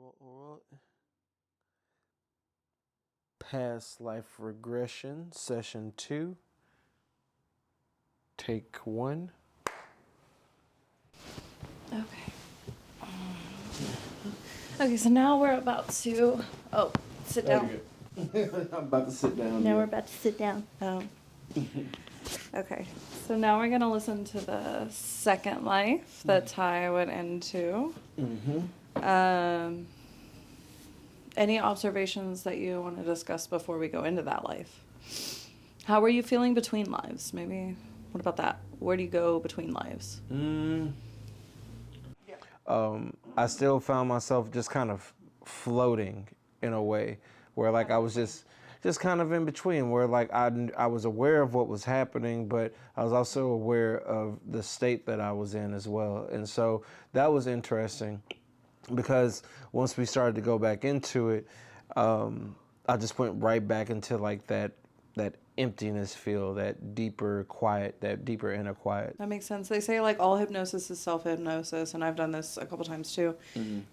All right. Past Life Regression, Session 2, Take 1. Okay. Okay, so now we're about to... Oh, sit down. I'm about to sit down. Now we're about to sit down. Okay, so now we're going to listen to the second life that Ty went into. Any observations that you want to discuss before we go into that life? How were you feeling between lives? Maybe, what about that? Where do you go between lives? I still found myself just kind of floating in a way where like I was just kind of in between, where like I was aware of what was happening, but I was also aware of the state that I was in as well. And so that was interesting because once we started to go back into it, I just went right back into like that emptiness feel, that deeper quiet, that deeper inner quiet. That makes sense. They say like all hypnosis is self-hypnosis, and I've done this a couple times too.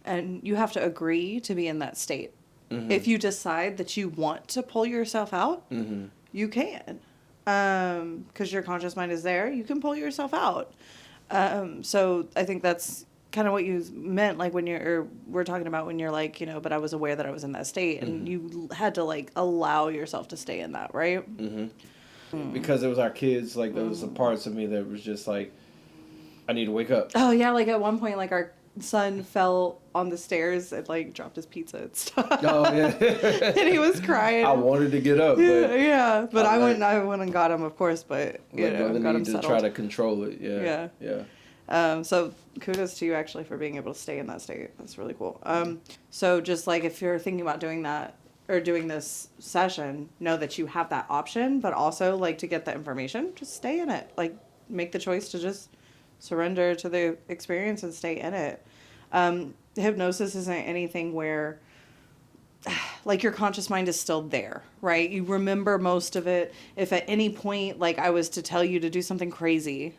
And you have to agree to be in that state. If you decide that you want to pull yourself out, you can. Because your conscious mind is there, you can pull yourself out. So I think that's kind of what you meant, like when we're talking about when you're like, but I was aware that I was in that state, and you had to like allow yourself to stay in that, right? Because it was our kids, like there was some parts of me that was just like, I need to wake up. Oh yeah, like at one point, like our son fell on the stairs and like dropped his pizza and stuff. Oh yeah. And he was crying. I wanted to get up, but but I went and got him, of course, but got him to try to control it. Yeah. So kudos to you actually for being able to stay in that state. That's really cool. So just like if you're thinking about doing that or doing this session, know that you have that option, but also like to get the information, just stay in it. Like make the choice to just surrender to the experience and stay in it. Hypnosis isn't anything where like your conscious mind is still there, right? You remember most of it. If at any point like I was to tell you to do something crazy,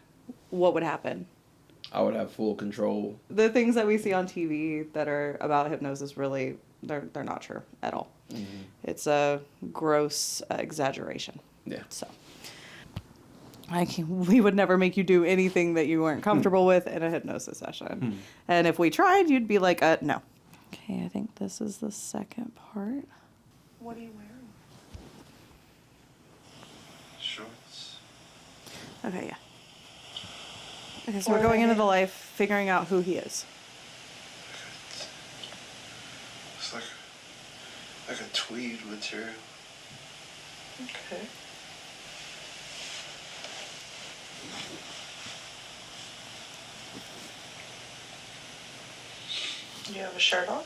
what would happen? I would have full control. The things that we see on TV that are about hypnosis really, they're not true at all. It's a gross exaggeration. Yeah. So we would never make you do anything that you weren't comfortable with in a hypnosis session. And if we tried, you'd be like, no. Okay, I think this is the second part. What are you wearing? Shorts. Okay, yeah. Okay, so we're going into the life, figuring out who he is. It's like a tweed material. Okay. Do you have a shirt on?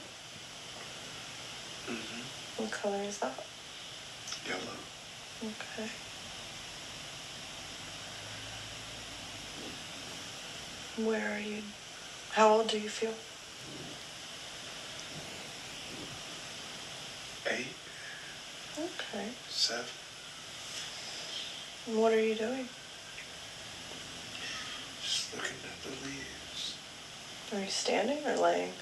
What color is that? Yellow. Okay. Where are you? How old do you feel? 8. Okay. 7. And what are you doing? Just looking at the leaves. Are you standing or laying? Laying.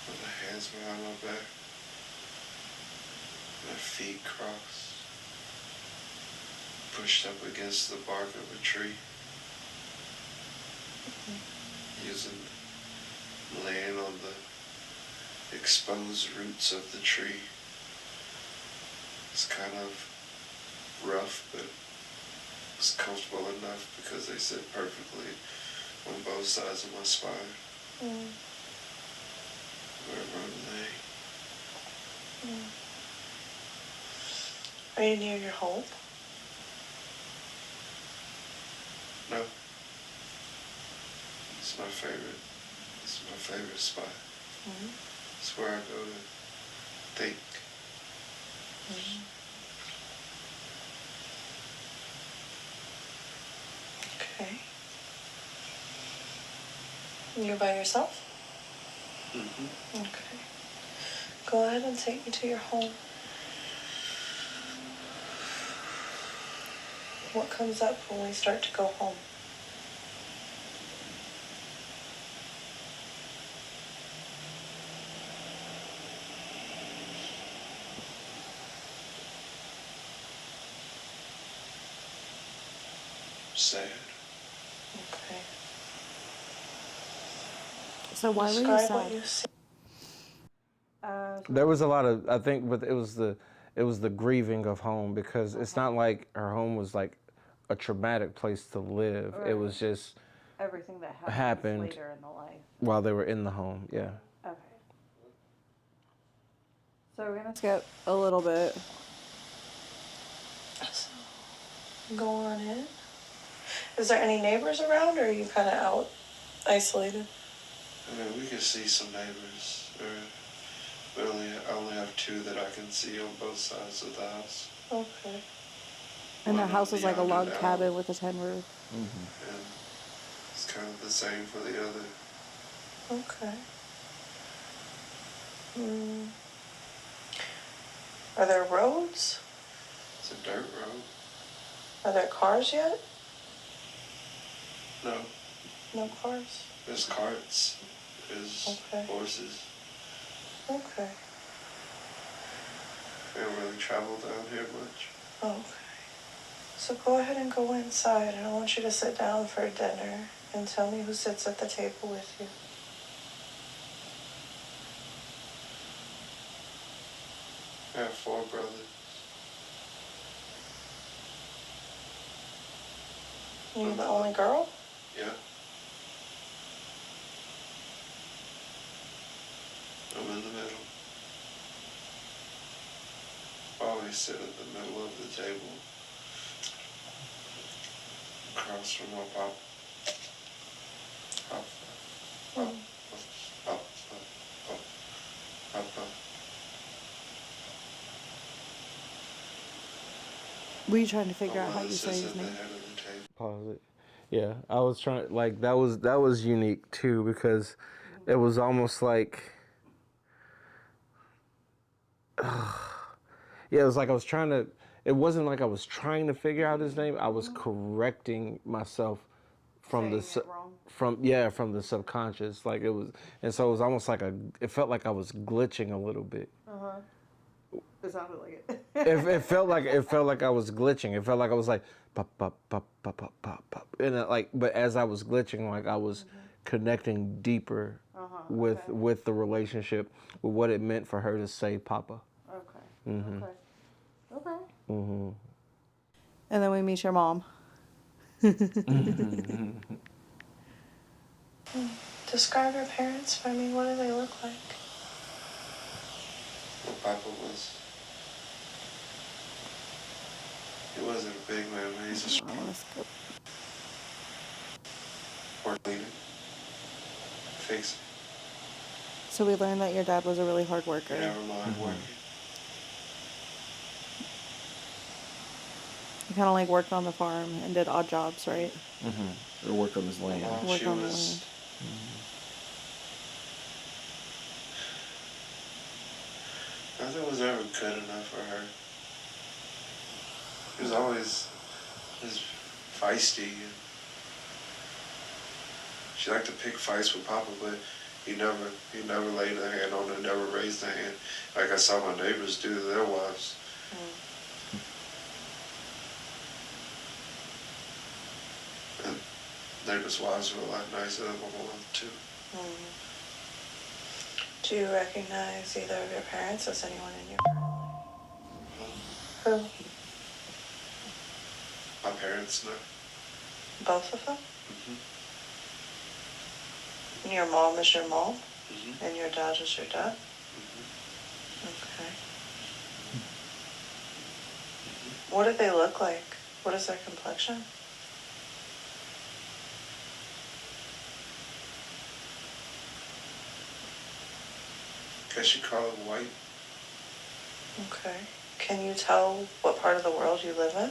With my hands behind my back. My feet crossed. Pushed up against the bark of a tree. Laying on the exposed roots of the tree. It's kind of rough, but it's comfortable enough because they sit perfectly on both sides of my spine. Wherever I'm laying. Are you near your home? No. It's my favorite. It's my favorite spot. It's where I go to think. Okay. You're by yourself? Okay. Go ahead and take me to your home. What comes up when we start to go home? sad. Okay. So why were you Describe sad? what you see. There was a lot of, I think, but it was the grieving of home, because it's not like her home was like a traumatic place to live. It was just Everything that happened later in the life. while they were in the home. Yeah. Okay. So we're gonna skip a little bit. So, go on in. Is there any neighbors around, or are you kind of out, isolated? I mean, we can see some neighbors. I only have two that I can see on both sides of the house. Okay. And the One house on is the like a other log now, cabin with a tin roof. and it's kind of the same for the other. Okay. Are there roads? It's a dirt road. Are there cars yet? No, No cars? there's carts. There's Okay. horses. Okay. We don't really travel down here much. Okay. So go ahead and go inside, and I want you to sit down for dinner and tell me who sits at the table with you. I have 4 brothers. You the only girl? Yeah. I'm in the middle. Always sit at the middle of the table, across from my pop. Pop. Pop. Pop. Pop. Pop. Pop. Were you trying to figure My out how mother you say sits his at the name? head of the table. Pause it. Yeah, I was trying, like, that was unique too, because it was almost like, yeah, it was like I was trying to, it wasn't like I was trying to figure out his name. I was correcting myself from from the subconscious. Like it was, and so it was almost like it felt like I was glitching a little bit. It sounded like it. It felt like I was glitching. It felt like I was like pop pop pop pop pop pop pop, and but as I was glitching, like I was connecting deeper with the relationship, with what it meant for her to say Papa. Okay. And then we meet your mom. Describe your parents for me. What do they look like? My papa was. He wasn't a big man, but he's a strong leader. Fix it. So we learned that your dad was a really hard worker. Never mind working. He kind of like worked on the farm and did odd jobs, right? Or worked on his land. Mom, Work she on the was. Nothing was ever good enough for her. She was always just feisty. And she liked to pick fights with Papa, but he never laid a hand on her, never raised a hand. Like I saw my neighbors do to their wives. And neighbors' wives were a lot nicer than my mom, too. Do you recognize either of your parents as anyone in your Who? My parents, no. Both of them? And your mom is your mom? And your dad is your dad? Okay. What do they look like? What is their complexion? Guess you call it white. Okay. Can you tell what part of the world you live in?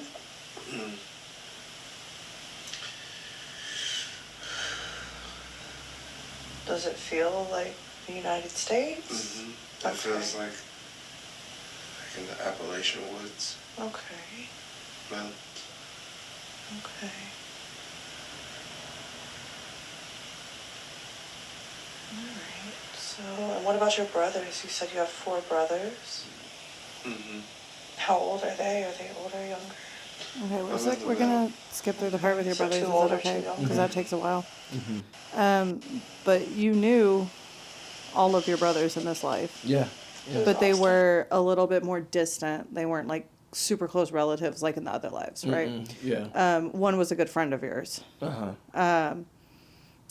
Does it feel like the United States? It feels like in the Appalachian woods. Okay. Mountains. Okay. Alright. So, and what about your brothers? You said you have 4 brothers. How old are they? Are they older or younger? Okay, I'm in the we're gonna skip through the part with your So brothers. too Is old that or too okay? young? Because that takes a while. Mm-hmm. But you knew all of your brothers in this life. Yeah. Yeah. But they Austin. were a little bit more distant. They weren't like super close relatives like in the other lives, right? Yeah. One was a good friend of yours. Uh-huh.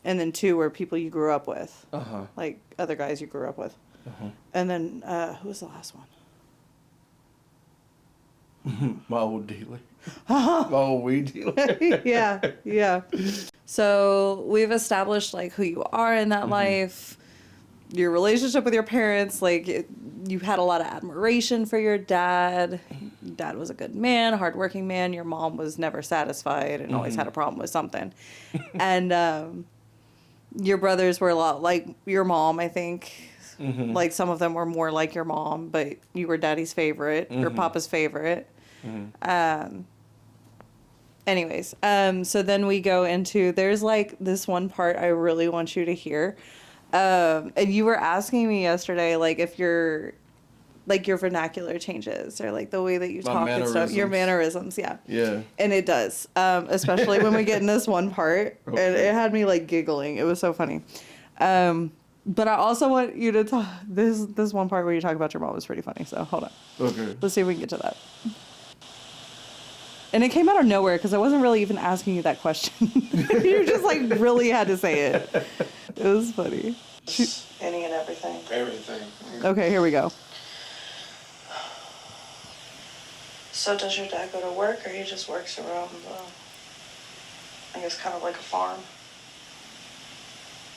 And then two were people you grew up with. Uh-huh. Like other guys you grew up with. Uh-huh. And then who was the last one? My old dealer. My old weed dealer. yeah. So we've established like who you are in that life, your relationship with your parents. Like you had a lot of admiration for your dad. Dad was a good man, hardworking man. Your mom was never satisfied and always had a problem with something. And your brothers were a lot like your mom, I think. Like some of them were more like your mom, but you were daddy's favorite or papa's favorite. Anyways, so then we go into, there's like this one part I really want you to hear. And you were asking me yesterday, like if your vernacular changes or like the way that you My talk and stuff, your mannerisms. Yeah. Yeah. And it does, especially when we get in this one part. Okay. And it had me like giggling. It was so funny. But I also want you to talk, this one part where you talk about your mom was pretty funny. So hold on. Okay. Let's see if we can get to that. And it came out of nowhere because I wasn't really even asking you that question. You just like really had to say it. It was funny. Any and everything. Everything. Okay, here we go. So does your dad go to work, or he just works around I guess kind of like a farm?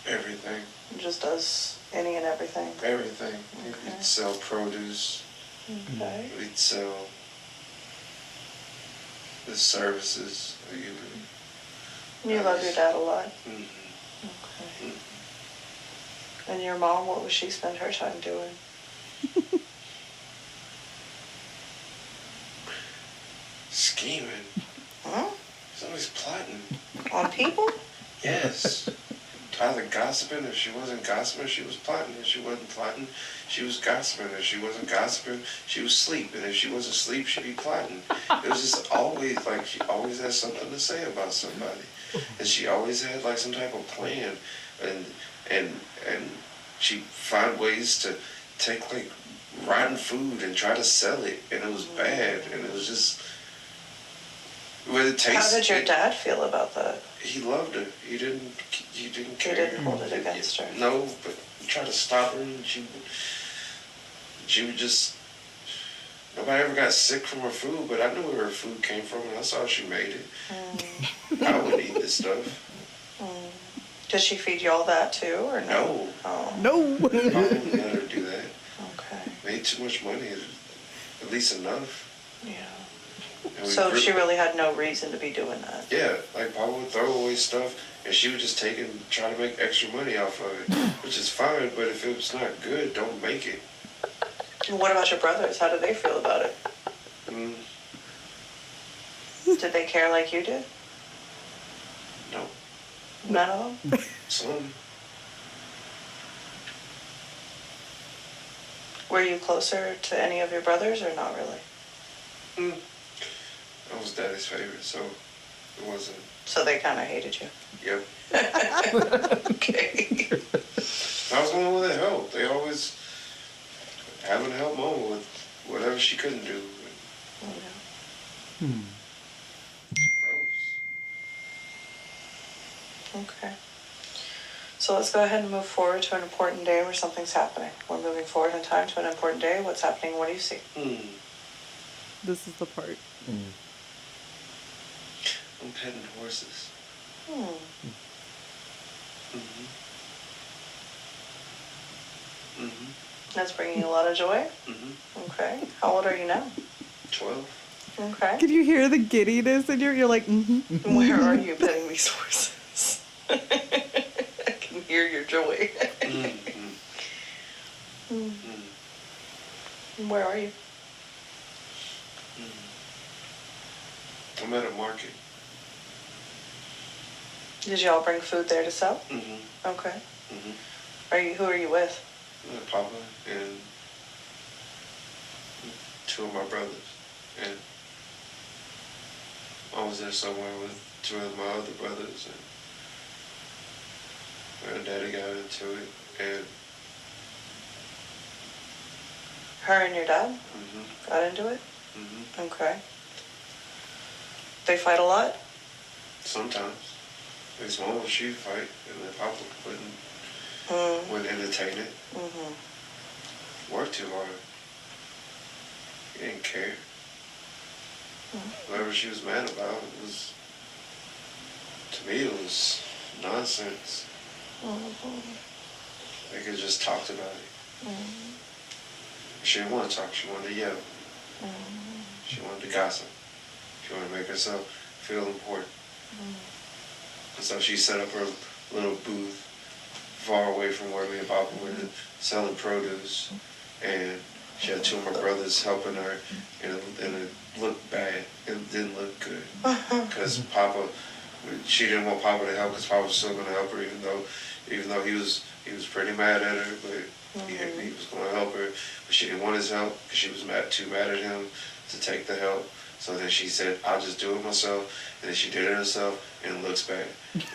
Everything. He just does any and everything. Everything. Okay. We'd sell produce. Okay. We'd sell the services. You love your dad a lot. Mm-hmm. Okay. And your mom, what would she spend her time doing? Scheming. Huh? She's always plotting. On people? Yes. Either gossiping. If she wasn't gossiping, she was plotting. If she wasn't plotting, she was gossiping. If she wasn't gossiping, she was asleep. And if she wasn't asleep, she'd be plotting. It was just always like she always had something to say about somebody. And she always had like some type of plan. And she'd find ways to take like rotten food and try to sell it. And it was bad. And it was just... With the taste, How did your dad feel about that? He loved her. He didn't care. He didn't hold it against her. No, but he tried to stop her, and she would just. Nobody ever got sick from her food, but I knew where her food came from, and I saw she made it. I would eat this stuff. Did she feed you all that too, or no? No. Oh. No. I wouldn't let her do that. Okay. Made too much money, at least enough. Yeah. And we So she really had no reason to be doing that. Yeah, like Papa would throw away stuff, and she would just take it and try to make extra money off of it, which is fine, but if it's not good, don't make it. And what about your brothers? How did they feel about it? Mm, Did they care like you did? no. None of them? Some. Were you closer to any of your brothers or not really? I was Daddy's favorite, so it wasn't. So they kind of hated you. Yep. Okay. I was the one that helped. They always having to help Mama with whatever she couldn't do. Gross. Okay. So let's go ahead and move forward to an important day where something's happening. We're moving forward in time to an important day. What's happening? What do you see? This is the part. I'm petting horses. That's bringing a lot of joy. Okay. How old are you now? 12. Okay. Can you hear the giddiness in you're like, Where are you petting these horses? I can hear your joy. Where are you? I'm at a market. Did y'all bring food there to sell? Okay. Who are you with? Papa and 2 of my brothers. And I was there somewhere with two of my other brothers, and my daddy got into it, and Her and your dad got into it? Okay. They fight a lot? sometimes. His mom would shoot fight, and then Papa wouldn't entertain it. Worked too hard. He didn't care. Whatever she was mad about, it was, to me, it was nonsense. They could just talked about it. She didn't want to talk, she wanted to yell. She wanted to gossip. She wanted to make herself feel important. And so she set up her little booth far away from where me and Papa were selling produce. And she had two of my brothers helping her, and it looked bad. It didn't look good. Because Papa, she didn't want Papa to help, because Papa was still going to help her, even though he was pretty mad at her, but he was going to help her. But she didn't want his help, because she was too mad at him to take the help. So then she said, I'll just do it myself. And then she did it herself, and it looks bad.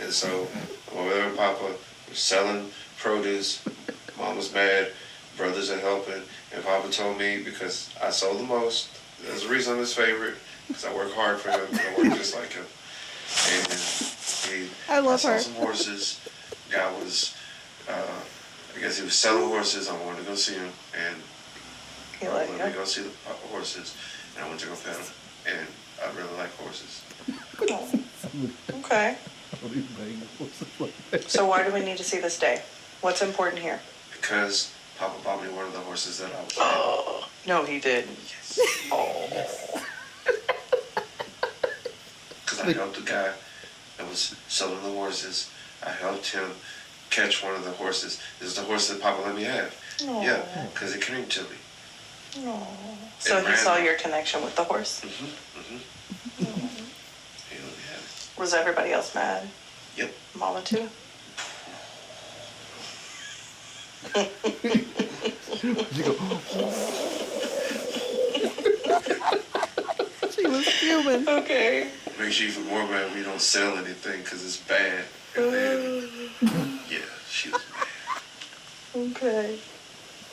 And so, whenever Papa was selling produce, Mom was mad, brothers are helping, and Papa told me, because I sold the most, there's a reason I'm his favorite, because I work hard for him, and I work just like him. And I saw some horses. Guy was, I guess he was selling horses. I wanted to go see him, and he let me go see the horses, and I went to go pet him, and I really like horses. Okay. So why do we need to see this day? What's important here? Because Papa bought me one of the horses that I was petting. No, he didn't. Yes. Oh. Because I helped the guy that was selling the horses. I helped him catch one of the horses. This is the horse that Papa let me have. Aww. Yeah, because it came to me. Aww. So he saw your connection with the horse? He let me have it. Was everybody else mad? Yep. Mama too? She was fuming. Okay. Make sure you feel more mad when you don't sell anything because it's bad. And then, yeah, she was mad. Okay.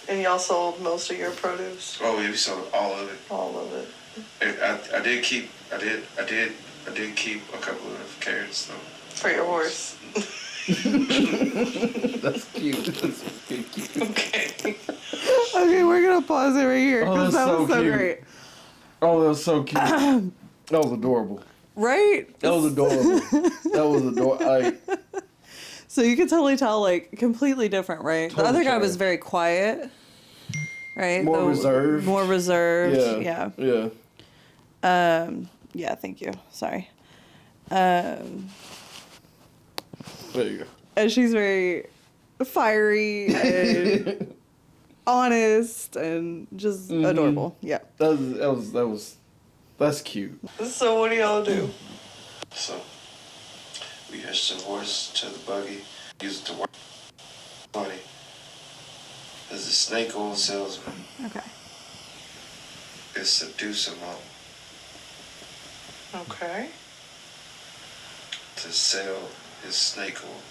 And y'all sold most of your produce? Oh, yeah, we sold all of it. All of it. And I did keep a couple of carrots though. For your horse? That's cute. That's cute. Okay. Okay, we're gonna pause it right here Oh, because that's that was so so cute. great. Oh, that was so cute. That was adorable. Right? That was adorable. That was adorable. So you could totally tell, like, completely different, right? The Totally other guy was different. very quiet, right? More reserved. More reserved. Yeah. Yeah, thank you. Sorry. There you go. And she's very fiery and honest and just adorable. Yeah. That's cute. So what do y'all do? So we hitched the horse to the buggy, used it to work money as a snake oil salesman. Okay. Is seduce a mom Okay. to sell his snake oil.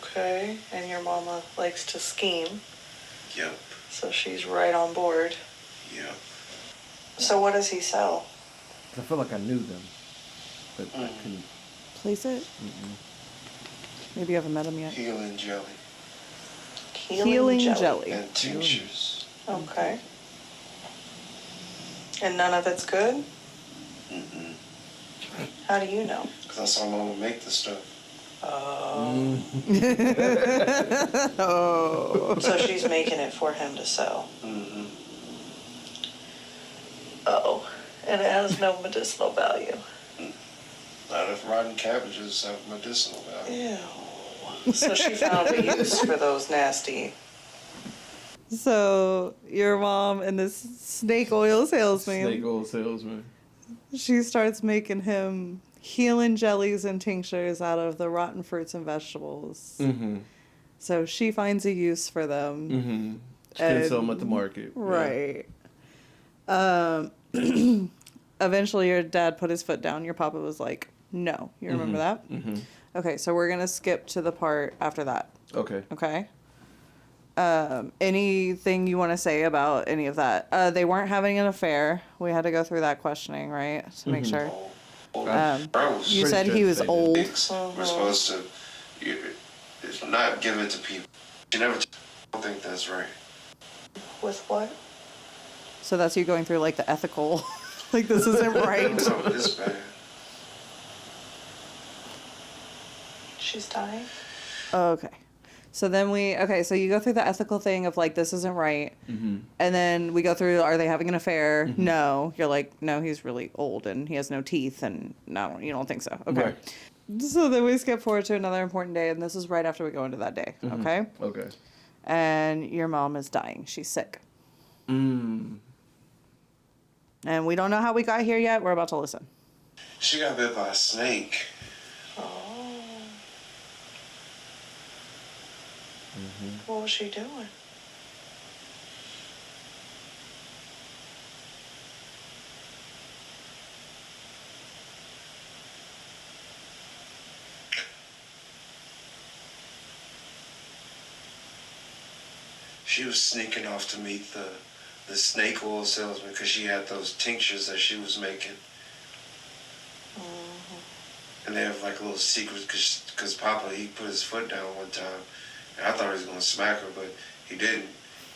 Okay. And your mama likes to scheme, Yep. so she's right on board. Yep. So what does he sell? I feel like I knew them, but I couldn't. Place it? Maybe you haven't met him yet. Healing jelly Healing jelly. and tinctures. Okay. And none of it's good? Mm-mm. How do you know? Because I saw Mama make the stuff. Oh. Oh. So she's making it for him to sell. Mm-hmm. Oh. And it has no medicinal value. Not if rotten cabbages have medicinal value. Ew. So she found a use for those nasty. So your mom and this snake oil salesman, Snake oil salesman. she starts making him healing jellies and tinctures out of the rotten fruits and vegetables. Mm-hmm. So she finds a use for them. Mm-hmm. She can sell them at the market. Right. eventually your dad put his foot down. Your papa was like, no. You remember that? Mm-hmm. Okay, so we're going to skip to the part after that. Okay. Okay? Anything you want to say about any of that? They weren't having an affair. We had to go through that questioning, right? To make sure. You said he was old. We're supposed to not give it to people. You never. I don't think that's right. With what? So that's you going through like the ethical, like this isn't right. No, it's bad. She's dying? Okay. So then so you go through the ethical thing of like, this isn't right. Mm-hmm. And then we go through, are they having an affair? Mm-hmm. No. You're like, no, he's really old and he has no teeth. And no, you don't think so. Okay. Right. So then we skip forward to another important day. And this is right after we go into that day. Mm-hmm. Okay. Okay. And your mom is dying. She's sick. Mm. And we don't know how we got here yet. We're about to listen. She got bit by a snake. Oh. Mm-hmm. What was she doing? She was sneaking off to meet the snake oil salesman because she had those tinctures that she was making. Mm-hmm. And they have like a little secret because Papa, he put his foot down one time. And I thought he was going to smack her, but he didn't.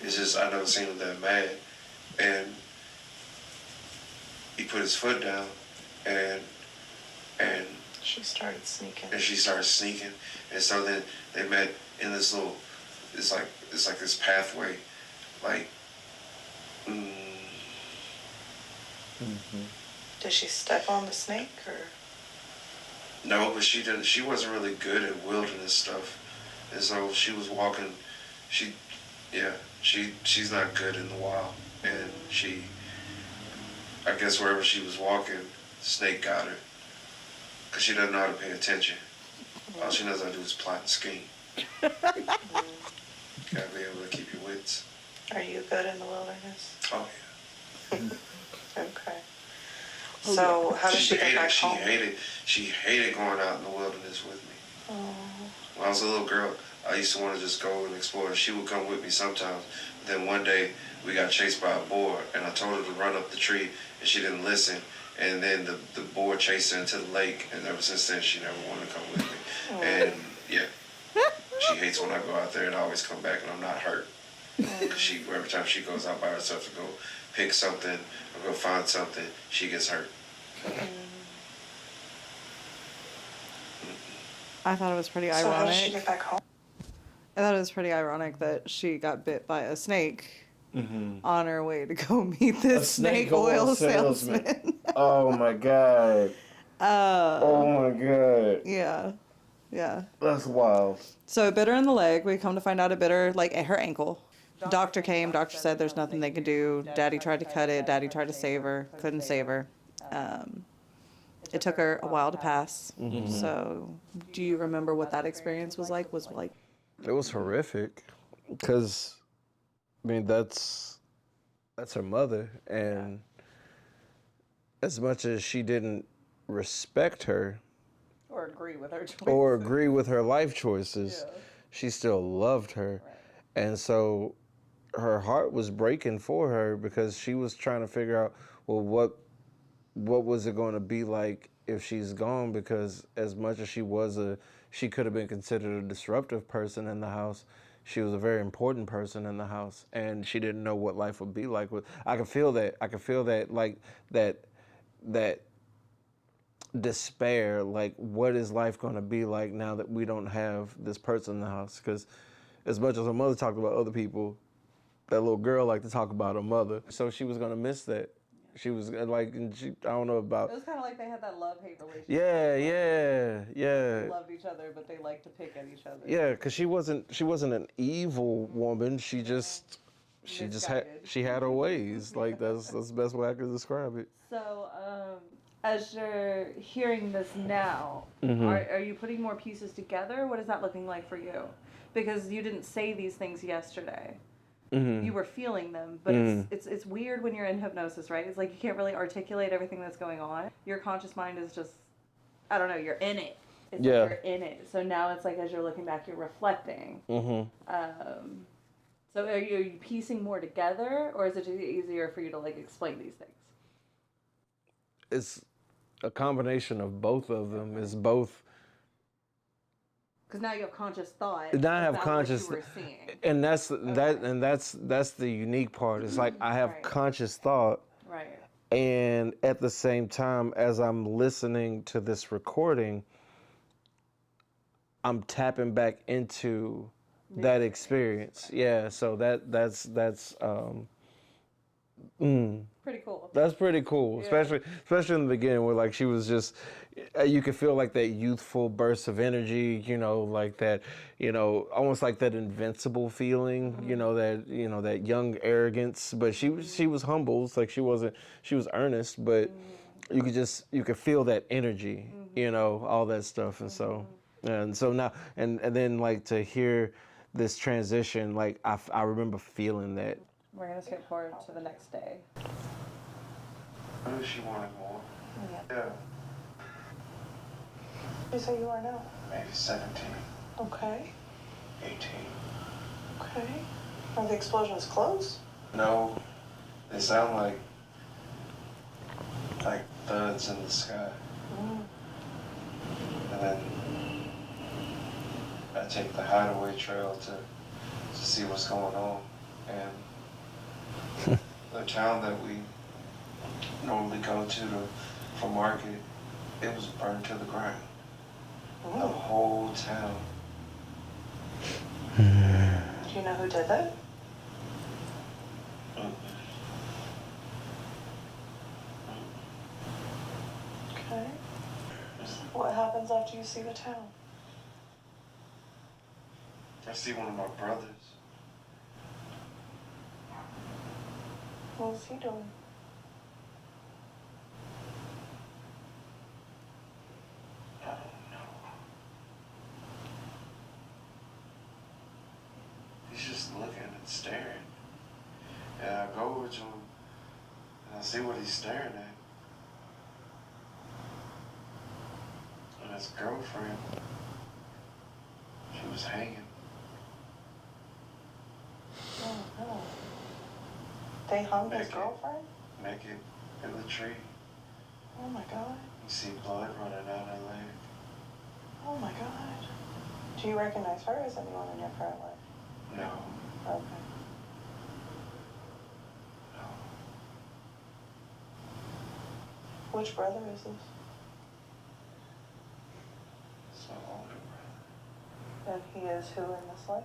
It's just I never seen him that mad. And he put his foot down and She started sneaking. she started sneaking. And so then they met in this little, it's like this pathway, like, Mm-hmm. Did she step on the snake or? No, but she didn't. She wasn't really good at wilderness stuff, and so she was walking. She's not good in the wild, and I guess wherever she was walking, the snake got her, cause she doesn't know how to pay attention. All she knows how to do is plot and scheme. Gotta be able to keep your wits. Are you good in the wilderness? Oh yeah. Okay. So how did she get back home? She hated going out in the wilderness with me. Oh. When I was a little girl, I used to want to just go and explore. She would come with me sometimes. Then one day, we got chased by a boar, and I told her to run up the tree, and she didn't listen. And then the boar chased her into the lake, and ever since then, she never wanted to come with me. Oh. And yeah, she hates when I go out there and I always come back and I'm not hurt. Because every time she goes out by herself to go pick something or go find something, she gets hurt. I thought it was pretty So how did ironic. she get back home? I thought it was pretty ironic that she got bit by a snake Mm-hmm. on her way to go meet this snake oil salesman. Oh my god. Oh my god. Yeah. That's wild. So it bit her in the leg. We come to find out it bit her, like, at her ankle. Doctor came. Doctor said there's nothing they could do. Daddy tried to cut it. Daddy tried to save her. Couldn't save her. It took her a while to pass. Mm-hmm. So do you remember what that experience was like? It was horrific, because, I mean, that's her mother, and as much as she didn't respect her Or agree with her choices. or agree with her life choices, she still loved her. Right. And so her heart was breaking for her, because she was trying to figure out, well, what was it going to be like if she's gone? Because as much as she could have been considered a disruptive person in the house, she was a very important person in the house, and she didn't know what life would be like. I could feel that, like, that despair, like, what is life going to be like now that we don't have this person in the house? Because as much as her mother talked about other people, that little girl liked to talk about her mother. So she was going to miss that. She was like, I don't know about. It was kind of like they had that love-hate relationship. Yeah. They loved each other, but they liked to pick at each other. Yeah, because she wasn't an evil woman. She had her ways. Like, that's the best way I could describe it. So, as you're hearing this now, Mm-hmm. are you putting more pieces together? What is that looking like for you? Because you didn't say these things yesterday. you were feeling them, but it's weird when you're in hypnosis, right? It's like you can't really articulate everything that's going on. Your conscious mind is just, I don't know, you're in it. It's like you're in it. So now it's like as you're looking back, you're reflecting. So are you piecing more together, or is it just easier for you to like explain these things? It's a combination of both of them. It's both. Because now you have conscious thought. Now I have about conscious, what you were seeing. and that's the unique part. It's like I have conscious thought, Right. and at the same time as I'm listening to this recording, I'm tapping back into that experience. Yeah, so that's pretty cool. That's pretty cool, especially in the beginning where like she was just, you could feel like that youthful burst of energy, you know, like that, you know, almost like that invincible feeling, you know, that young arrogance. But she was humble, it's like she was earnest, but you could feel that energy, you know, all that stuff, and so now and then like to hear this transition, like I remember feeling that. We're gonna skip forward to the next day. What if she wanted more? Yeah. You say you are now? Maybe 17, Okay. 18. Okay. Are the explosions close? No, they sound like thuds in the sky. And then I take the hideaway trail to see what's going on. And the town that we normally go to for market, it was burned to the ground. The whole town. Do you know who did that? Okay. What happens after you see the town? I see one of my brothers. What was he doing? I don't know. He's just looking and staring. And I go over to him and I see what he's staring at. And his girlfriend, she was hanging. Oh, no. They hung his Naked. girlfriend? Naked in the tree. Oh my God. You see blood running out her leg. Oh my God. Do you recognize her as anyone in your current life? No, Okay. no. Which brother is this? It's my older brother. And he is who in this life?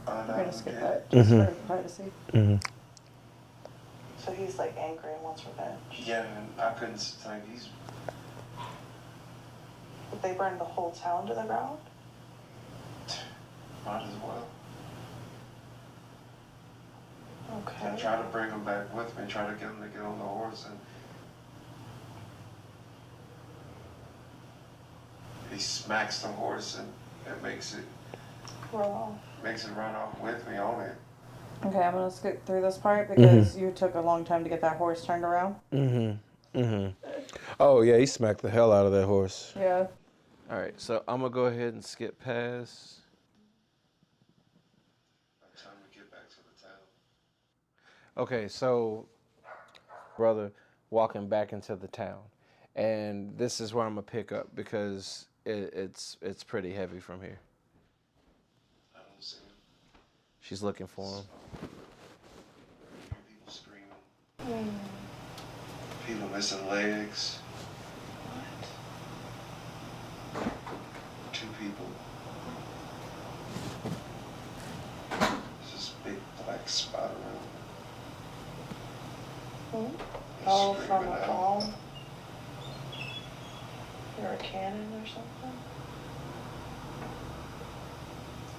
We're gonna skip Again. that just for privacy. So he's like angry and wants revenge. Yeah, and I couldn't, like, he's, But they burned the whole town to the ground? might as well. Okay. I tried to bring him back with me, try to get him to get on the horse, and he smacks the horse and it makes it Wrong. run off with me on it. Okay, I'm gonna skip through this part because you took a long time to get that horse turned around. Oh yeah, he smacked the hell out of that horse. Yeah. All right, so I'm gonna go ahead and skip past. By the time we get back to the town. Okay, so brother walking back into the town, and this is where I'm gonna pick up because it's pretty heavy from here. I don't see him. She's looking for him. I hear people screaming. People missing legs. What? 2 people. There's this big black spot around. Oh, Screaming from a out. bomb? Or a cannon or something?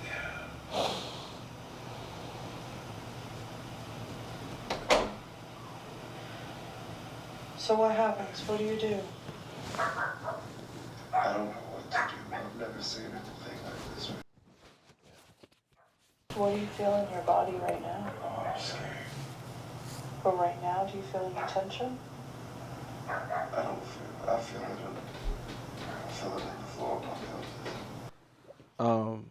Yeah. So what happens? What do you do? I don't know what to do. I've never seen anything like this. What do you feel in your body right now? I'm scared. But right now, do you feel any tension? I feel it in the floor of my pelvis.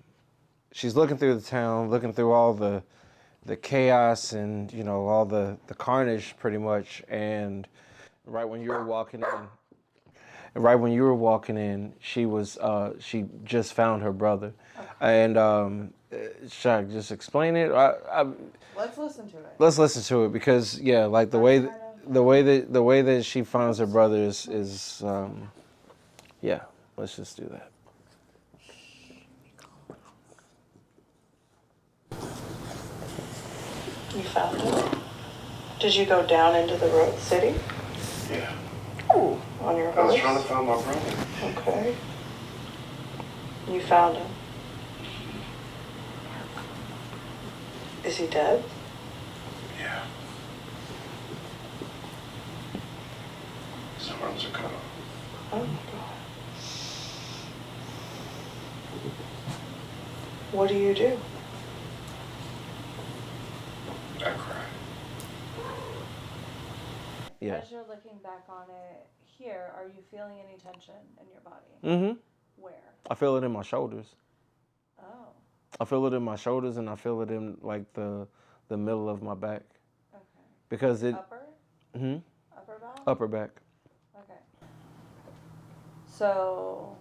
She's looking through the town, looking through all the chaos and, you know, all the carnage pretty much. And right when you were walking in, she just found her brother. Okay. And should I just explain it? Let's listen to it. Let's listen to it because like the way that she finds her brother is let's just do that. You found him? Did you go down into the road city? Yeah. Ooh, on your horse? I was trying to find my brother. Okay. You found him. Is he dead? Yeah. His arms are cut off. Oh my God. What do you do? I cried. Yeah. As you're looking back on it here, are you feeling any tension in your body? Mm-hmm. Where? I feel it in my shoulders. Oh. I feel it in my shoulders and I feel it in like the middle of my back. Okay. Because it. Upper? Mm-hmm. Upper back? Upper back. Okay. So,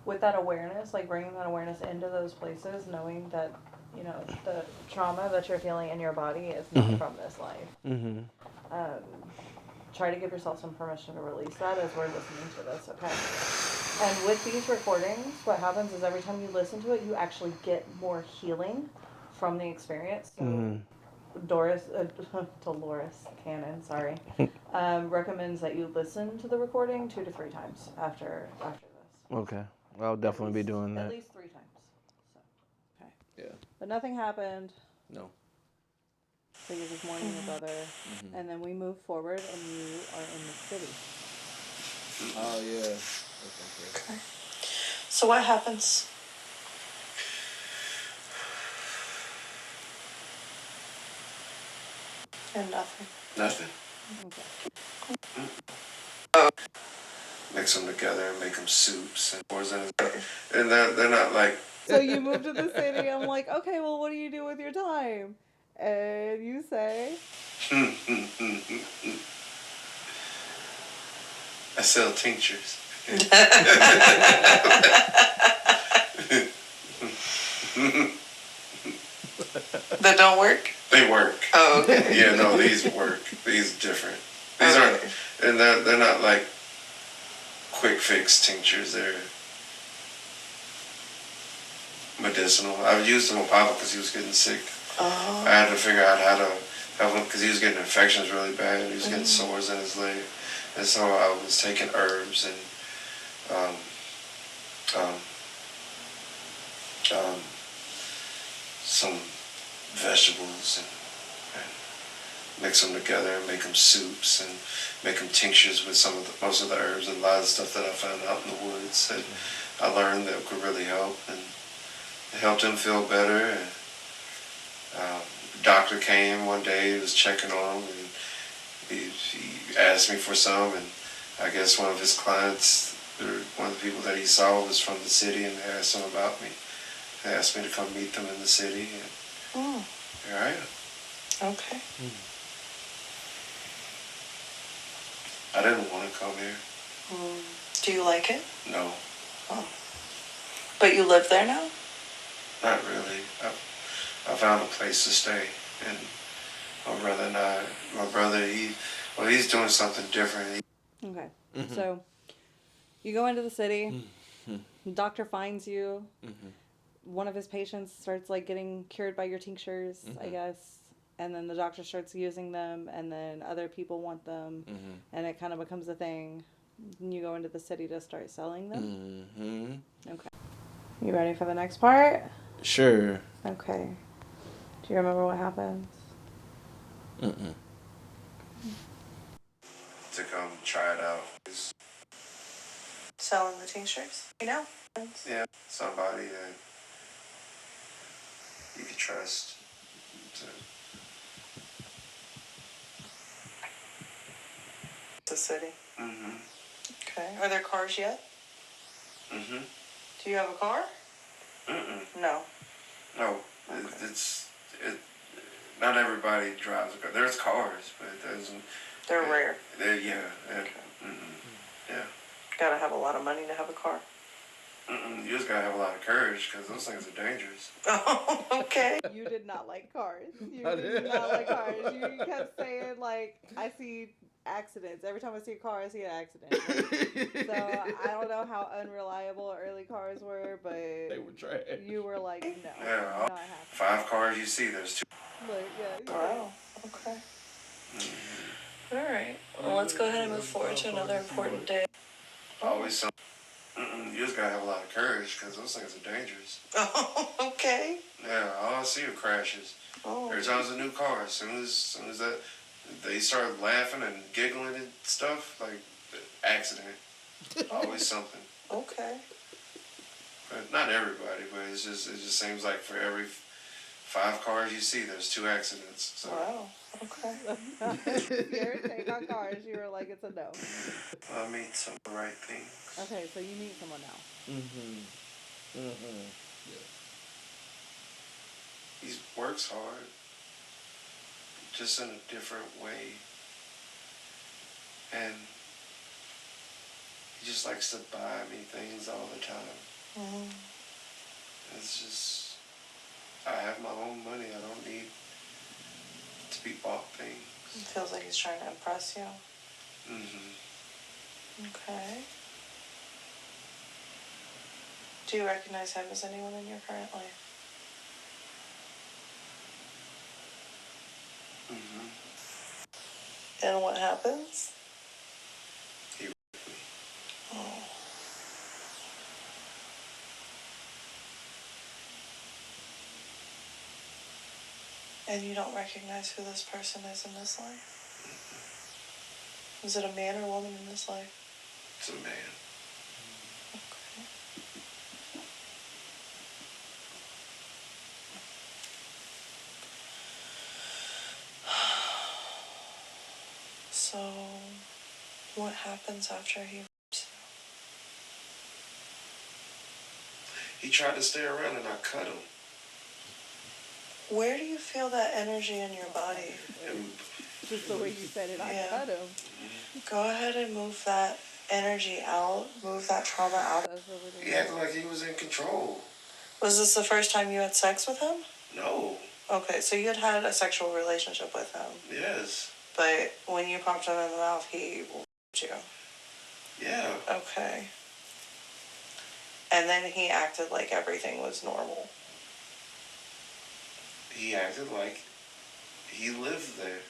with that awareness, like bringing that awareness into those places, knowing that, you know, the trauma that you're feeling in your body is not from this life. Mm-hmm. Try to give yourself some permission to release that as we're listening to this, okay? And with these recordings, what happens is every time you listen to it, you actually get more healing from the experience. So Dolores Cannon, sorry, recommends that you listen to the recording 2 to 3 times after this. Okay. I'll definitely be doing that. At least 3 times. So, okay. Yeah. But nothing happened. No. So you're just mourning your brother. Mm-hmm. And then we move forward and you are in the city. Oh, yeah. Okay. So what happens? And nothing. Nothing. Okay. Mix them together and make them soups and they're not like. So you move to the city. I'm like, okay, well, what do you do with your time? And you say, I sell tinctures. That don't work? They work. Oh, okay. Yeah, no, these work. These different. These aren't, and they're not like quick fix tinctures. They're medicinal. I've used them on Papa because he was getting sick. Oh. I had to figure out how to help him because he was getting infections really bad. He was getting sores in his leg. And so I was taking herbs and some vegetables and mix them together and make them soups and make them tinctures with most of the herbs and a lot of stuff that I found out in the woods that I learned that could really help, and it helped him feel better. And doctor came one day, he was checking on him, and he asked me for some, and I guess one of his clients, or one of the people that he saw was from the city, and they asked him about me. They asked me to come meet them in the city, and here I am. Okay. I didn't want to come here. Do you like it? No. Oh. But you live there now? Not really. I found a place to stay, and my brother, he's doing something different. okay. Mm-hmm. So you go into the city. The doctor finds you. One of his patients starts like getting cured by your tinctures, I guess. And then the doctor starts using them, and then other people want them, and it kind of becomes a thing. And you go into the city to start selling them. Okay. You ready for the next part? Sure. Okay. Do you remember what happens? To come try it out. Selling the tinctures? You know? Yeah, somebody that you can trust. So. The city. Mm-hmm. Okay. Are there cars yet? Mm-hmm. Do you have a car? Mm-mm. No. No. Okay. It's not everybody drives a car. There's cars, but it doesn't. They're rare. Yeah. Okay. Yeah. Gotta have a lot of money to have a car. You just gotta have a lot of courage because those things are dangerous. Oh, okay. You did not like cars. You I did did. not like cars. You kept saying, like, I see accidents. Every time I see a car, I see an accident. Like, so I don't know how unreliable early cars were, but They were trash. you were like, no. Yeah. Not happening. 5 cars you see, there's 2. Look, yeah. Wow. Okay. All right. Well, let's go ahead and move forward to another important day. Always some. You just gotta have a lot of courage because those things are dangerous. Oh, okay. Yeah, all I see are crashes. Oh. Every time there's a new car, as soon as that they start laughing and giggling and stuff, like accident. Always something. Okay. But not everybody, but it just seems like for every 5 cars you see, there's 2 accidents. So. Wow. Okay. Your take on cars, you were like, it's a no. I meet some of the right things. Okay, so you meet someone now. He works hard, just in a different way. And he just likes to buy me things all the time. It's just, I have my own money. I don't need to be bought things. It feels like he's trying to impress you. Okay. Do you recognize him as anyone in your current life? And what happens? He raped me. Oh. And you don't recognize who this person is in this life? Is it a man or a woman in this life? It's a man. Okay. So, what happens after he rapes He tried to stay around and I cut him. you? Where do you feel that energy in your body? And Just the way you said it, I Yeah. cut him. Go ahead and move that energy out, move that trauma out. he acted like he was in control. Was this the first time you had sex with him? No. Okay, so you had had a sexual relationship with him, Yes. but when you popped him in the mouth, he raped you. Yeah. Okay. And then he acted like everything was normal. He acted like he lived there.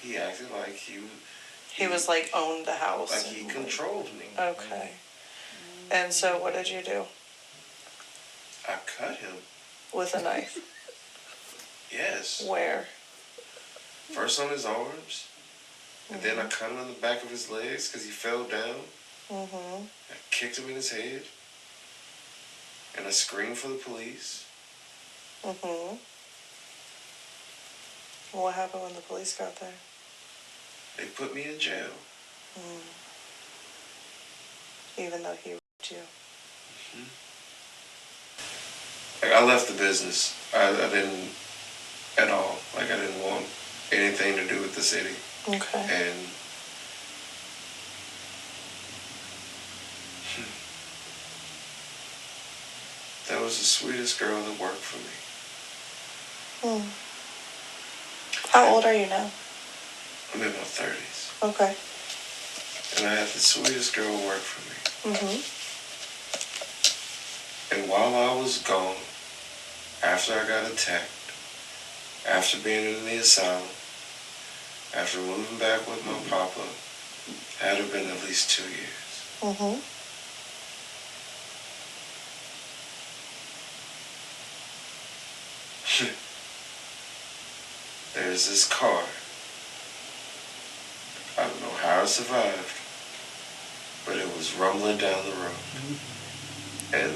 He acted like He was like owned the house. like he controlled me. Okay. And so what did you do? I cut him. With a knife? Yes. Where? First on his arms, and then I cut him in the back of his legs because he fell down. I kicked him in his head, and I screamed for the police. What happened when the police got there? They put me in jail. Even though he raped you? Like, I left the business. I didn't at all. Like, I didn't want anything to do with the city. Okay. And that was the sweetest girl that worked for me. How old are you now? I'm in my 30s. Okay. And I had the sweetest girl work for me. And while I was gone, after I got attacked, after being in the asylum, after moving back with my papa, had it been at least 2 years. There's this car. I don't know how I survived, but it was rumbling down the road. And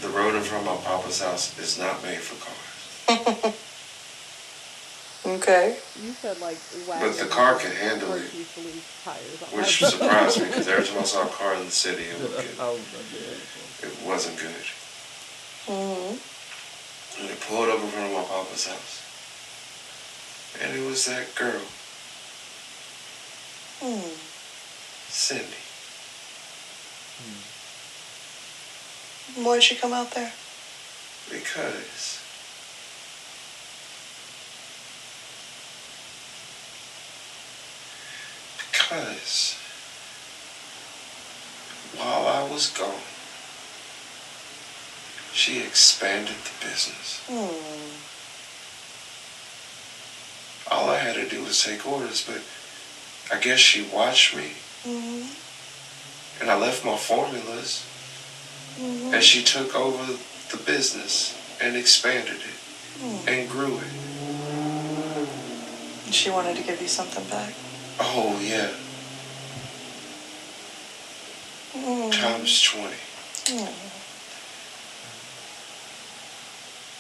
the road in front of my papa's house is not made for cars. Okay. You said like But the car can handle it, which surprised me because every time I saw a car in the city, it wasn't good. And it pulled up in front of my papa's house. And it was that girl. Cindy. Why'd she come out there? Because while I was gone, she expanded the business. All I had to do was take orders, but I guess she watched me. And I left my formulas. And she took over the business and expanded it and grew it. She wanted to give you something back. Oh, yeah. Times 20.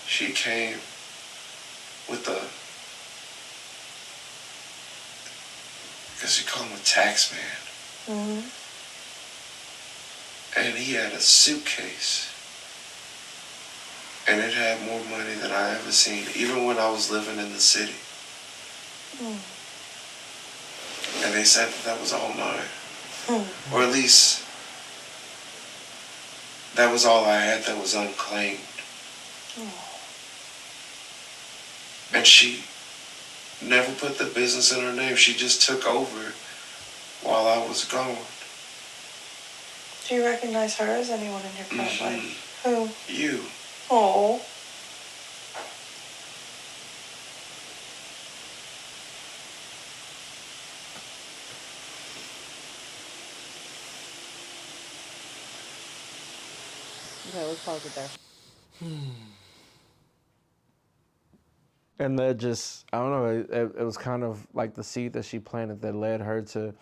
She came with a, I guess you call him a tax man. And he had a suitcase. And it had more money than I ever seen, even when I was living in the city. And they said that was all mine. Or at least, that was all I had that was unclaimed. And she never put the business in her name. She just took over while I was gone. Do you recognize her as anyone in your current life? Who? You. Oh. Okay, let's pause it there. And that just, I don't know, it was kind of like the seed that she planted that led her to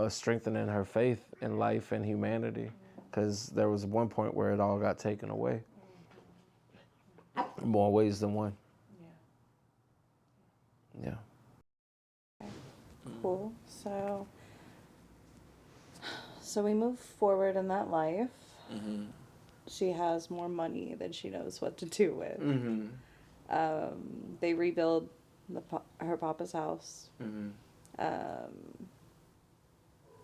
strengthening her faith in life and humanity. Because there was one point where it all got taken away. More ways than one. Yeah. Cool. So we move forward in that life. She has more money than she knows what to do with. They rebuild her papa's house.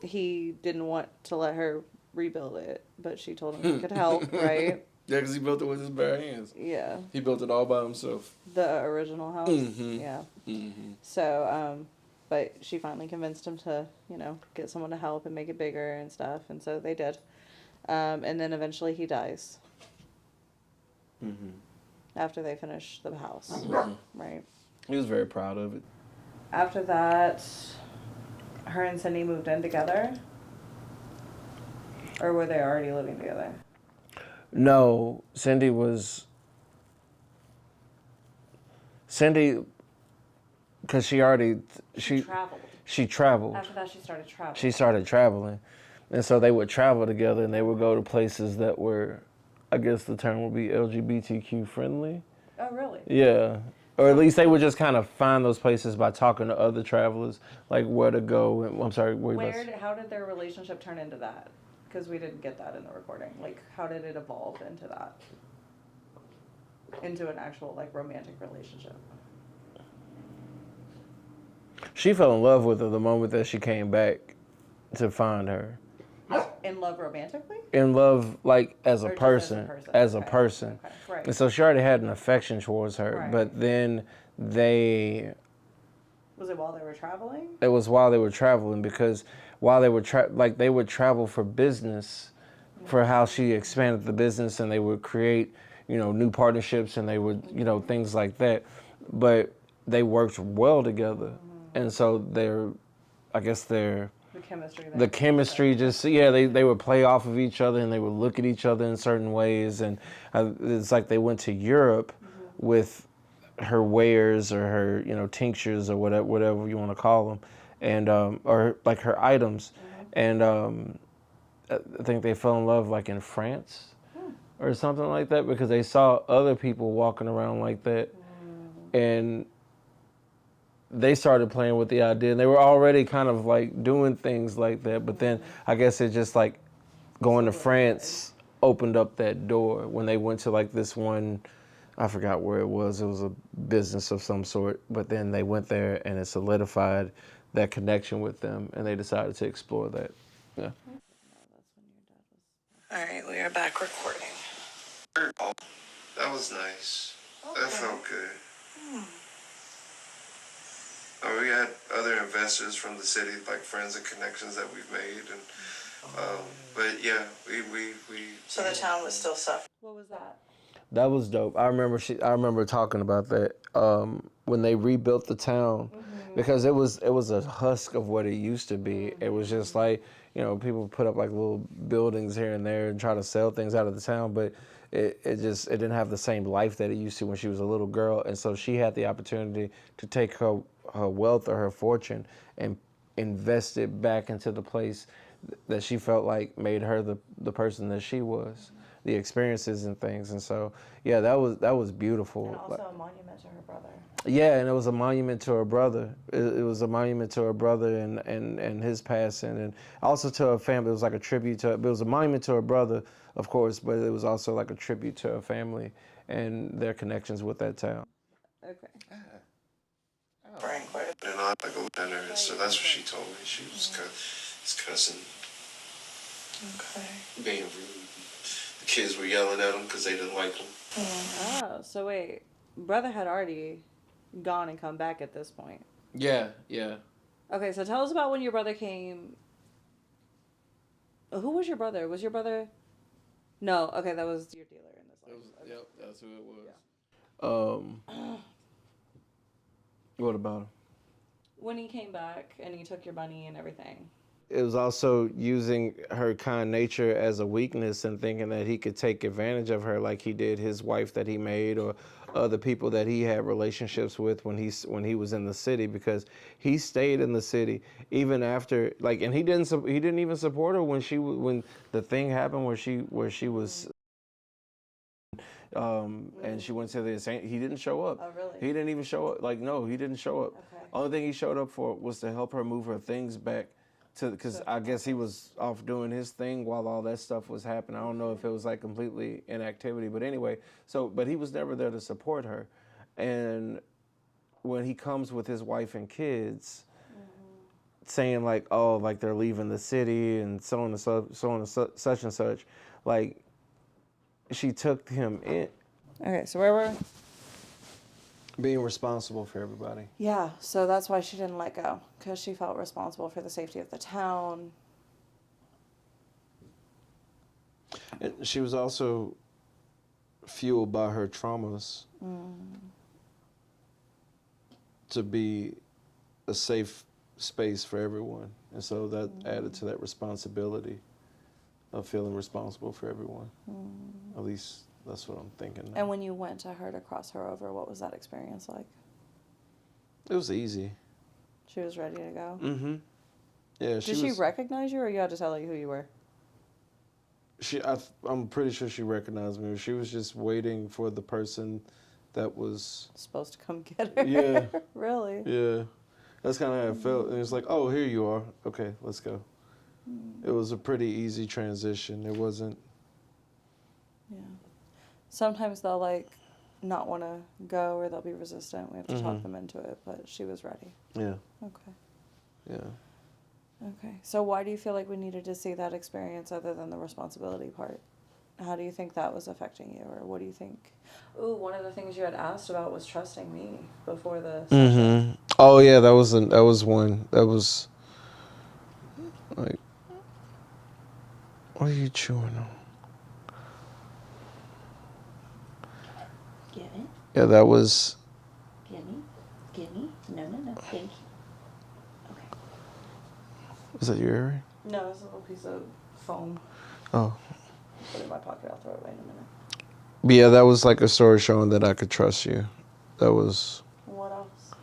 He didn't want to let her rebuild it, but she told him he could help, right? Yeah, because he built it with his bare hands. Yeah. He built it all by himself. The original house? Yeah. So, but she finally convinced him to, get someone to help and make it bigger and stuff, and so they did. And then eventually he dies. After they finish the house, right? He was very proud of it. After that, her and Cindy moved in together? Or were they already living together? No, Cindy, because she traveled. She traveled. After that, she started traveling. She started traveling. And so they would travel together and they would go to places that were, I guess the term would be LGBTQ friendly. Oh, really? Yeah. Or at least they would just kind of find those places by talking to other travelers, like where to go. And, I'm sorry, how did their relationship turn into that? Because we didn't get that in the recording. Like, how did it evolve into that? Into an actual, romantic relationship? She fell in love with her the moment that she came back to find her. In love romantically? In love, as a Or just person. As a Okay. person. Okay. Right. And so she already had an affection towards her. Right. But then Was it while they were traveling? It was while they were traveling, because while they were they would travel for business, for how she expanded the business, and they would create, new partnerships, and they would, things like that. But they worked well together, and so the chemistry just, they would play off of each other, and they would look at each other in certain ways, and it's like they went to Europe with her wares or her, tinctures or whatever you want to call them, and or her items, and I think they fell in love in France, or something like that, because they saw other people walking around like that, and they started playing with the idea, and they were already kind of like doing things like that. But then I guess it just like going to France opened up that door when they went to like this one, I forgot where it was. It was a business of some sort, but then they went there and it solidified that connection with them, and they decided to explore that. Yeah. All right, we are back recording. That was nice. Okay. That felt good. We had other investors from the city, like friends and connections that we've made, and but yeah, we. So the town was still suffering. What was that? That was dope. I remember talking about that when they rebuilt the town, because it was a husk of what it used to be. It was just like, people put up like little buildings here and there and try to sell things out of the town, but it didn't have the same life that it used to when she was a little girl. And so she had the opportunity to take her wealth or her fortune and invest it back into the place that she felt like made her the person that she was, the experiences and things. And so, yeah, that was beautiful. And also a monument to her brother. Yeah, and it was a monument to her brother. It was a monument to her brother and his passing, and also to her family. It was like a tribute to. It was a monument to her brother, of course, but it was also like a tribute to her family and their connections with that town. Okay. And I like a dinner, and so that's what she told me. She was his cousin being rude. The kids were yelling at him because they didn't like him. Oh, so wait, brother had already gone and come back at this point. Yeah. Okay, so tell us about when your brother came. Who was your brother? Was your brother? No, okay, that was your dealer in this life. Yep, that's who it was. Yeah. What about him? When he came back and he took your money and everything. It was also using her kind nature as a weakness and thinking that he could take advantage of her like he did his wife that he made or other people that he had relationships with when he was in the city, because he stayed in the city even after, like, and he didn't even support her when the thing happened where she was and she went to the insane. He didn't show up. Oh, really? He didn't even show up. Like, no, he didn't show up. Okay. Only thing he showed up for was to help her move her things back because I guess he was off doing his thing while all that stuff was happening. I don't know if it was like completely inactivity, but anyway, but he was never there to support her. And when he comes with his wife and kids, saying like, oh, like they're leaving the city and so on and such and such, like she took him in. Okay, so where were we? Being responsible for everybody. Yeah, so that's why she didn't let go, because she felt responsible for the safety of the town. And she was also fueled by her traumas to be a safe space for everyone. And so that added to that responsibility of feeling responsible for everyone. At least that's what I'm thinking now. And when you went to her to cross her over, what was that experience like? It was easy. She was ready to go? Mm-hmm. Yeah, Did she recognize you, or you had to tell her who you were? I'm pretty sure she recognized me. She was just waiting for the person that was supposed to come get her? Yeah. Really? Yeah. That's kind of how it felt. And it was like, oh, here you are. Okay, let's go. It was a pretty easy transition. It wasn't. Yeah. Sometimes they'll like not want to go, or they'll be resistant. We have to talk them into it, but she was ready. Yeah. Okay. Yeah. Okay. So why do you feel like we needed to see that experience other than the responsibility part? How do you think that was affecting you, or what do you think? Ooh, one of the things you had asked about was trusting me before the session. Oh yeah, that was one. That was like, what are you chewing on? Give it. Yeah, that was. Give me. Give me. No. Thank you. Okay. Was that your earring? No, it's a little piece of foam. Oh. Put it in my pocket. I'll throw it away in a minute. But yeah, that was like a story showing that I could trust you. That was. What else?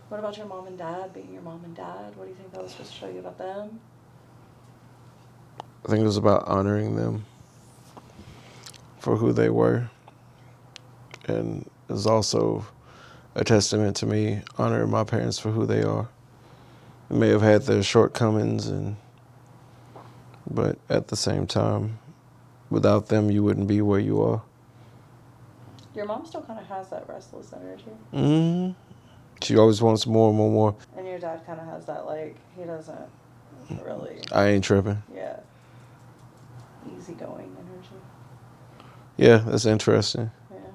What about your mom and dad, being your mom and dad? What do you think that was supposed to show you about them? I think it was about honoring them for who they were. And it's also a testament to me honoring my parents for who they are. They may have had their shortcomings, but at the same time, without them, you wouldn't be where you are. Your mom still kind of has that restless energy. Mm-hmm. She always wants more and more and more. And your dad kind of has that, like, he doesn't really... I ain't tripping. Yeah. Easygoing energy. Yeah, that's interesting. Yeah.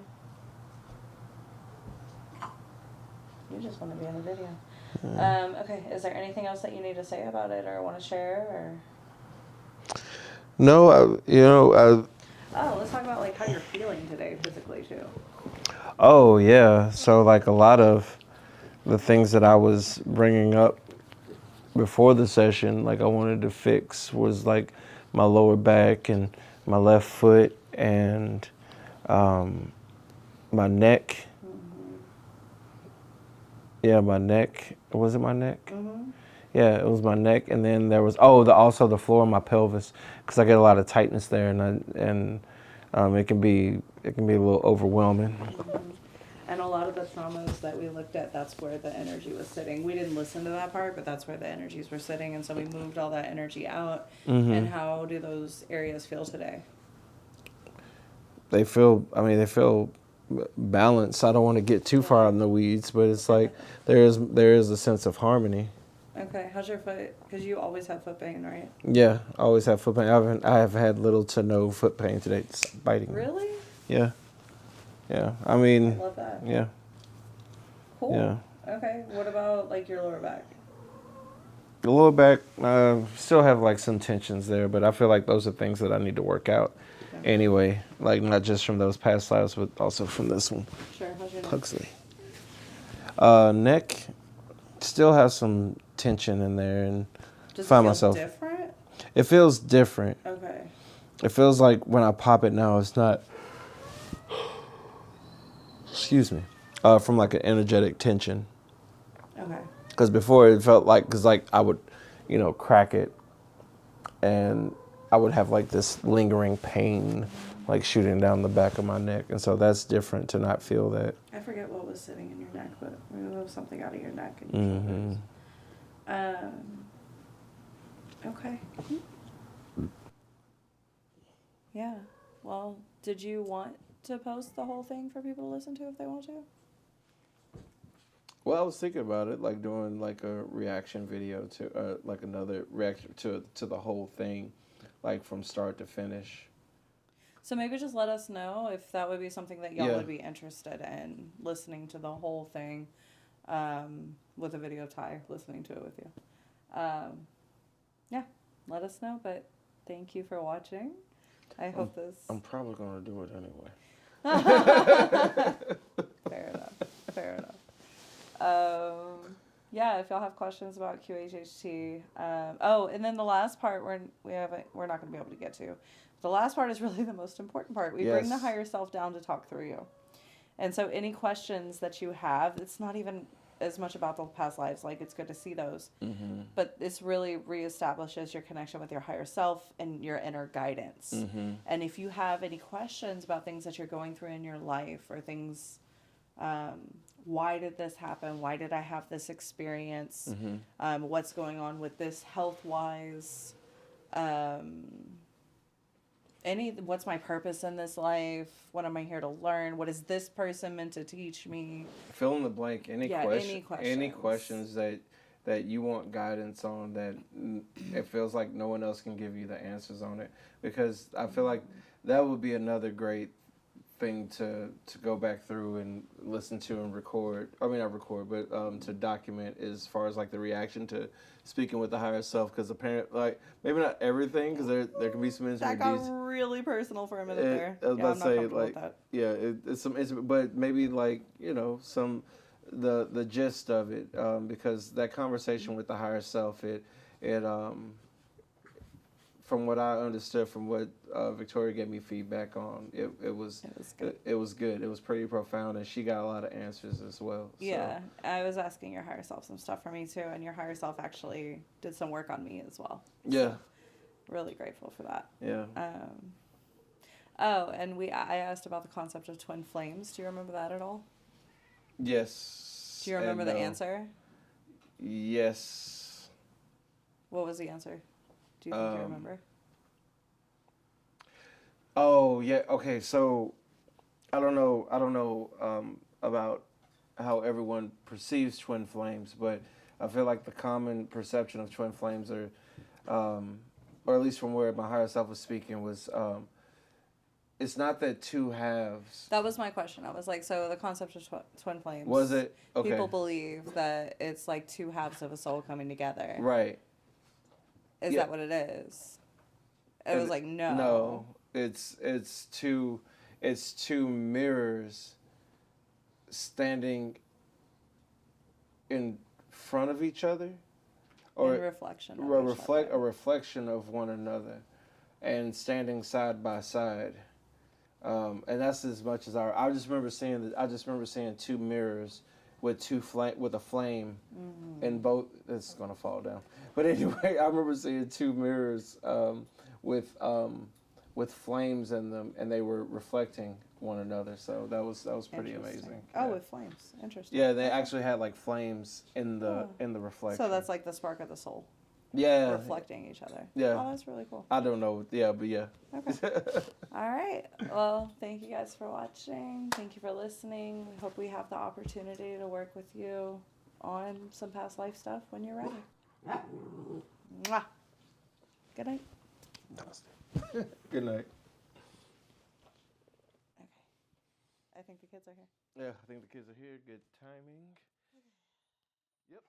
You just want to be in a video. Yeah. Okay, is there anything else that you need to say about it or want to share? Or? No, Oh, let's talk about, like, how you're feeling today physically, too. Oh, yeah. So, like, a lot of the things that I was bringing up before the session, like, I wanted to fix was, like, my lower back and my left foot and my neck. Mm-hmm. Yeah, my neck. Was it my neck? Mm-hmm. Yeah, it was my neck. And then there was, also the floor of my pelvis, because I get a lot of tightness there, and it can be a little overwhelming. Mm-hmm. And a lot of the traumas that we looked at, that's where the energy was sitting. We didn't listen to that part, but that's where the energies were sitting. And so we moved all that energy out. Mm-hmm. And how do those areas feel today? They feel balanced. I don't want to get too far out in the weeds, but it's like there is a sense of harmony. Okay, how's your foot? Because you always have foot pain, right? Yeah, I always have foot pain. I have had little to no foot pain today. It's biting me. Really? Yeah. Yeah. I mean. I love that. Yeah. Cool. Yeah. Okay. What about like your lower back? The lower back, still have like some tensions there, but I feel like those are things that I need to work out anyway. Like not just from those past lives, but also from this one. Sure. How's your neck? Pugsley. Neck still has some tension in there, and Does find it feel myself. different? It feels different. Okay. It feels like when I pop it now, it's not. Excuse me. From like an energetic tension. Okay. Because before it felt like, I would, crack it, and I would have like this lingering pain, like shooting down the back of my neck, and so that's different to not feel that. I forget what was sitting in your neck, but remove something out of your neck and your shoulders. Okay. Yeah. Well, did you want to post the whole thing for people to listen to if they want to? Well, I was thinking about it, like doing like a reaction video to, like another reaction to the whole thing, like from start to finish. So maybe just let us know if that would be something that y'all Yeah. would be interested in, listening to the whole thing, with a video tie, listening to it with you. Yeah, let us know, but thank you for watching. I hope this... I'm probably going to do it anyway. Fair enough. Fair enough. Yeah, if y'all have questions about QHHT. And then the last part we're not going to be able to get to. The last part is really the most important part. We bring the Yes. higher self down to talk through you. And so any questions that you have, it's not even as much about the past lives. Like, it's good to see those. Mm-hmm. But this really reestablishes your connection with your higher self and your inner guidance. Mm-hmm. And if you have any questions about things that you're going through in your life or things, why did this happen? Why did I have this experience? Mm-hmm. What's going on with this health-wise? What's my purpose in this life? What am I here to learn? What is this person meant to teach me? Fill in the blank. Any questions. questions that you want guidance on, that it feels like no one else can give you the answers on it, because I feel like that would be another great thing to go back through and listen to and record. I mean, not record, but to document as far as like the reaction to speaking with the higher self, because apparently, like, maybe not everything, because there can be some intimate That got details. really personal for a minute there. I was about to say, comfortable like, with that. yeah, it's some intimate, but maybe like, some the gist of it, because that conversation with the higher self, it from what I understood, from what Victoria gave me feedback on, it was good. It was good. It was pretty profound, and she got a lot of answers as well. So. Yeah, I was asking your higher self some stuff for me too, and your higher self actually did some work on me as well. Yeah. So, really grateful for that. Yeah. Oh, and I asked about the concept of twin flames. Do you remember that at all? Yes. Do you remember and the no. answer? Yes. What was the answer? Do you think you remember? Oh yeah. Okay. So I don't know about how everyone perceives twin flames, but I feel like the common perception of twin flames are, or at least from where my higher self was speaking, was it's not that two halves. That was my question. I was like, so the concept of twin flames. Was it? Okay. People believe that it's like two halves of a soul coming together. Right. Is Yeah. that what it is? It was like, no. No. It's two mirrors standing in front of each other, or In reflection. a reflection of one another, and standing side by side. And that's as much as I just remember seeing two mirrors with with a flame in both. It's gonna fall down. But anyway, I remember seeing two mirrors with flames in them, and they were reflecting one another. So that was pretty amazing. Oh, Yeah. with flames. Interesting. Yeah, they actually had like flames in the reflection. So that's like the spark of the soul. Yeah. Reflecting each other. Yeah. Oh, that's really cool. I don't know. Yeah, but yeah. Okay. All right. Well, thank you guys for watching. Thank you for listening. We hope we have the opportunity to work with you on some past life stuff when you're ready. Mwah. Good night. Good night. Okay. I think the kids are here. Yeah, I think the kids are here. Good timing. Yep.